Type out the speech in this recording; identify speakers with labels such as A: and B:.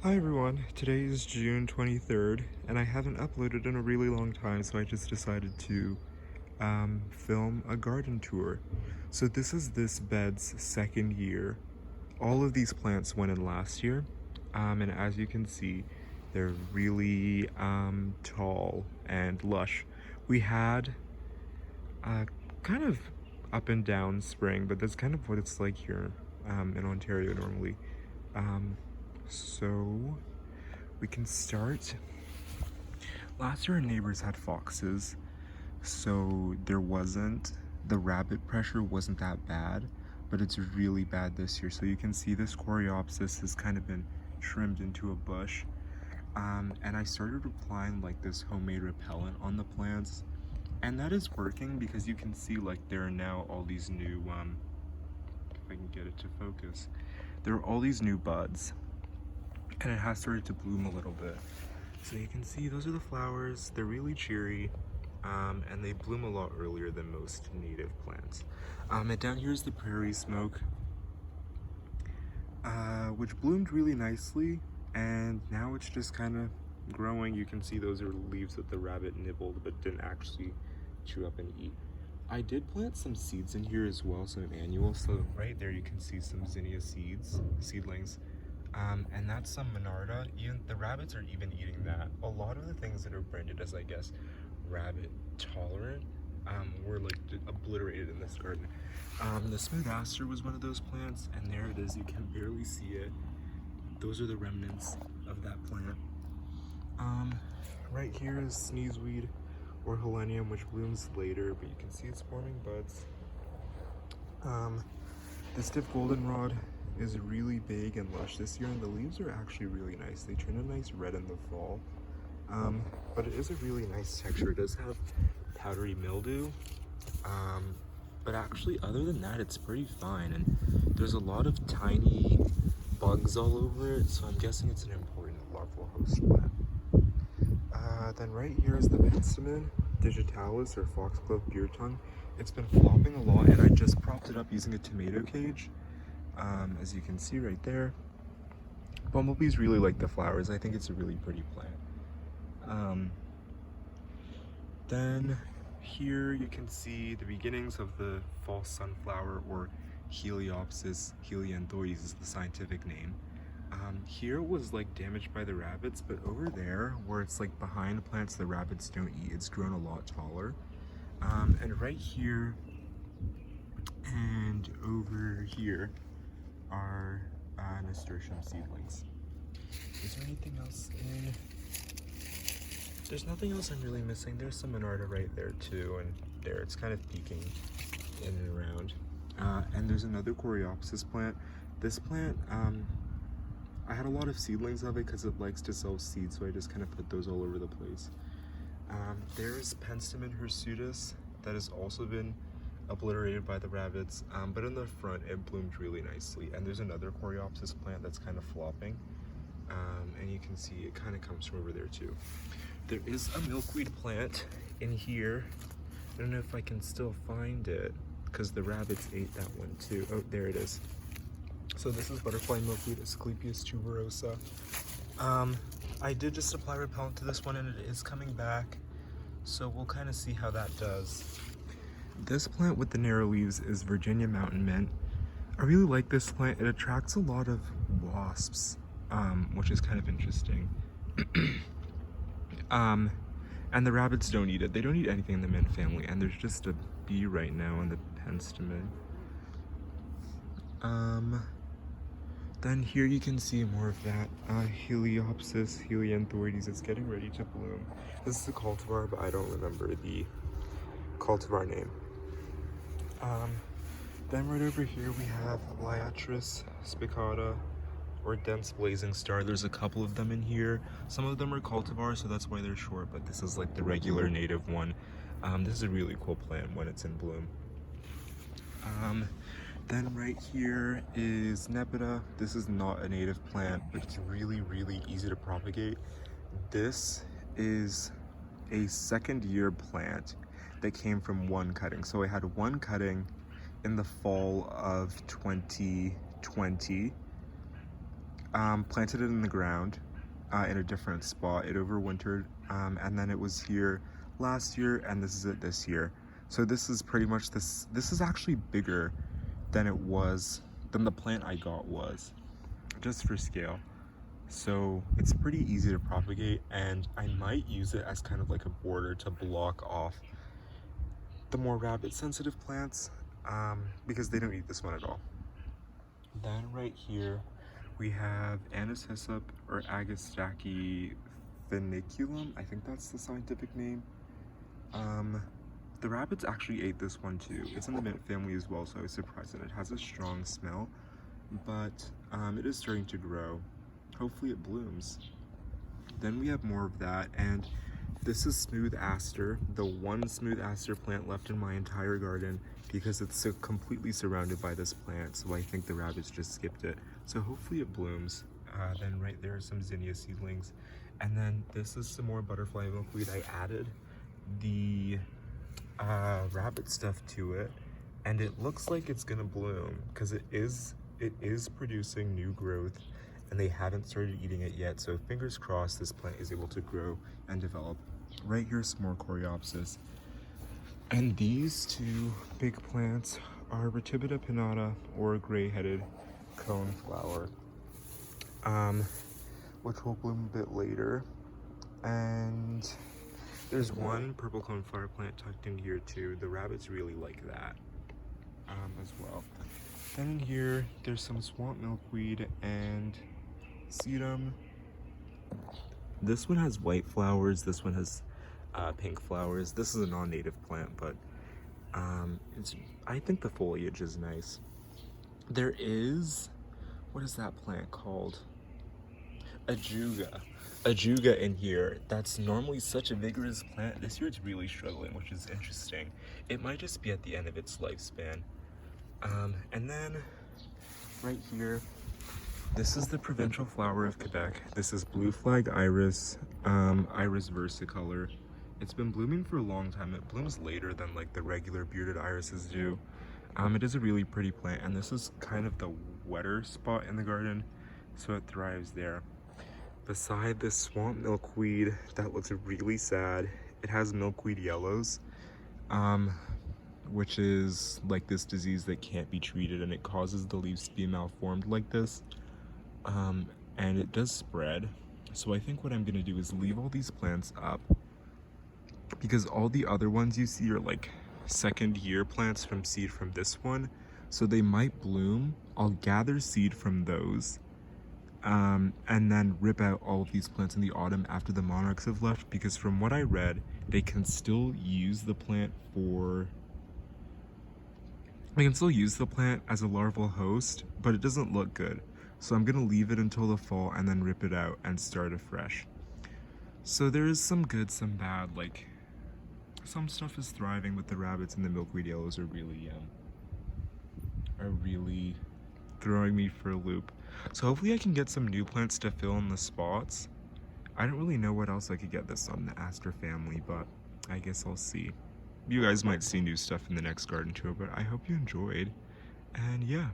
A: Hi everyone, today is June 23rd and I haven't uploaded in a really long time, so I just decided to film a garden tour. So this is this bed's second year. All of these plants went in last year, and as you can see, they're really tall and lush. We had a kind of up and down spring, but that's kind of what it's like here in Ontario normally. Um, so we can start. Last year our neighbors had foxes, so the rabbit pressure wasn't that bad, but it's really bad this year. So you can see this coreopsis has kind of been trimmed into a bush. And I started applying like this homemade repellent on the plants, and that is working because you can see like there are now all these new, if I can get it to focus, there are all these new buds, and it has started to bloom a little bit. So you can see those are the flowers. They're really cheery, and they bloom a lot earlier than most native plants. And down here is the Prairie Smoke, which bloomed really nicely, and now it's just kind of growing. You can see those are leaves that the rabbit nibbled but didn't actually chew up and eat. I did plant some seeds in here as well, some annuals. So right there you can see some zinnia seedlings. And that's some Monarda. Even the rabbits are even eating that. A lot of the things that are branded as, I guess, rabbit tolerant were like obliterated in this garden. The smooth aster was one of those plants, and there it is. You can barely see it. Those are the remnants of that plant. Right here is sneezeweed or Helenium, which blooms later, but you can see it's forming buds. The stiff goldenrod is really big and lush this year, and the leaves are actually really nice. They turn a nice red in the fall, but it is a really nice texture. It does have powdery mildew, but actually other than that it's pretty fine, and there's a lot of tiny bugs all over it, so I'm guessing it's an important larval host plant. Then right here is the penstemon digitalis, or foxglove beer tongue. It's been flopping a lot, and I just propped it up using a tomato cage. As you can see right there, bumblebees really like the flowers. I think it's a really pretty plant. Then here you can see the beginnings of the false sunflower, or Heliopsis helianthoides is the scientific name. Here was like damaged by the rabbits, but over there where it's like behind plants the rabbits don't eat, it's grown a lot taller. And right here and over here are nasturtium seedlings. Is there anything else in? There's nothing else I'm really missing. There's some Monarda right there too, and there it's kind of peeking in and around. And there's another coreopsis plant. This plant, I had a lot of seedlings of it because it likes to sell seeds, so I just kind of put those all over the place. There's penstemon hirsutus that has also been obliterated by the rabbits, but in the front it bloomed really nicely. And there's another coreopsis plant that's kind of flopping, and you can see it kind of comes from over there too. There is a milkweed plant in here. I don't know if I can still find it because the rabbits ate that one too. Oh, there it is. So this is butterfly milkweed, Asclepias tuberosa. I did just apply repellent to this one, and it is coming back, so we'll kind of see how that does. This plant with the narrow leaves is Virginia mountain mint. I really like this plant. It attracts a lot of wasps, which is kind of interesting. And the rabbits don't eat it. They don't eat anything in the mint family, and there's just a bee right now in the penstemon. Then here you can see more of that Heliopsis helianthoides. It's getting ready to bloom. This is a cultivar, but I don't remember the cultivar name. Then right over here we have Liatris Spicata, or dense blazing star. There's a couple of them in here. Some of them are cultivars, so that's why they're short, but this is like the regular native one. This is a really cool plant when it's in bloom. Then right here is Nepeta. This is not a native plant, but it's really, really easy to propagate. This is a second year plant that came from one cutting. So I had one cutting in the fall of 2020. planted it in the ground in a different spot. It overwintered, and then it was here last year, and this is it this year. So this is pretty much this is actually bigger than the plant I got was, just for scale. So it's pretty easy to propagate, and I might use it as kind of like a border to block off the more rabbit sensitive plants, because they don't eat this one at all. Then right here we have Anishyssop, or Agastacky Funiculum. I think that's the scientific name. The rabbits actually ate this one too. It's in the mint family as well, so I was surprised that it has a strong smell, but it is starting to grow. Hopefully it blooms. Then we have more of that, and this is smooth aster, the one smooth aster plant left in my entire garden, because it's so completely surrounded by this plant, so I think the rabbits just skipped it. So hopefully it blooms. Then right there are some zinnia seedlings. And then this is some more butterfly milkweed. I added the rabbit stuff to it, and it looks like it's gonna bloom, because it is producing new growth, and they haven't started eating it yet, so fingers crossed this plant is able to grow and develop. Right here's some more coreopsis. And these two big plants are Vertibita Panada, or gray-headed coneflower, which will bloom a bit later. And there's one purple coneflower plant tucked in here too. The rabbits really like that as well. Then in here, there's some swamp milkweed and sedum. This one has white flowers, this one has pink flowers. This is a non-native plant, but I think the foliage is nice. There is, what is that plant called? Ajuga in here. That's normally such a vigorous plant. This year it's really struggling, which is interesting. It might just be at the end of its lifespan. And then right here, this is the provincial flower of Quebec. This is blue flag iris, Iris versicolor. It's been blooming for a long time. It blooms later than like the regular bearded irises do. It is a really pretty plant, and this is kind of the wetter spot in the garden, so it thrives there. Beside this swamp milkweed that looks really sad, it has milkweed yellows, which is like this disease that can't be treated, and it causes the leaves to be malformed like this. And it does spread. So I think what I'm gonna do is leave all these plants up, because all the other ones you see are like second year plants from seed from this one, so they might bloom. I'll gather seed from those, and then rip out all of these plants in the autumn after the monarchs have left, because from what I read, they can still use the plant as a larval host, but it doesn't look good. So I'm gonna leave it until the fall and then rip it out and start afresh. So there is some good, some bad. Like, some stuff is thriving, but the rabbits and the milkweed yellows are really throwing me for a loop. So hopefully I can get some new plants to fill in the spots. I don't really know what else I could get this on the Aster family, but I guess I'll see. You guys might see new stuff in the next garden tour, but I hope you enjoyed. And yeah.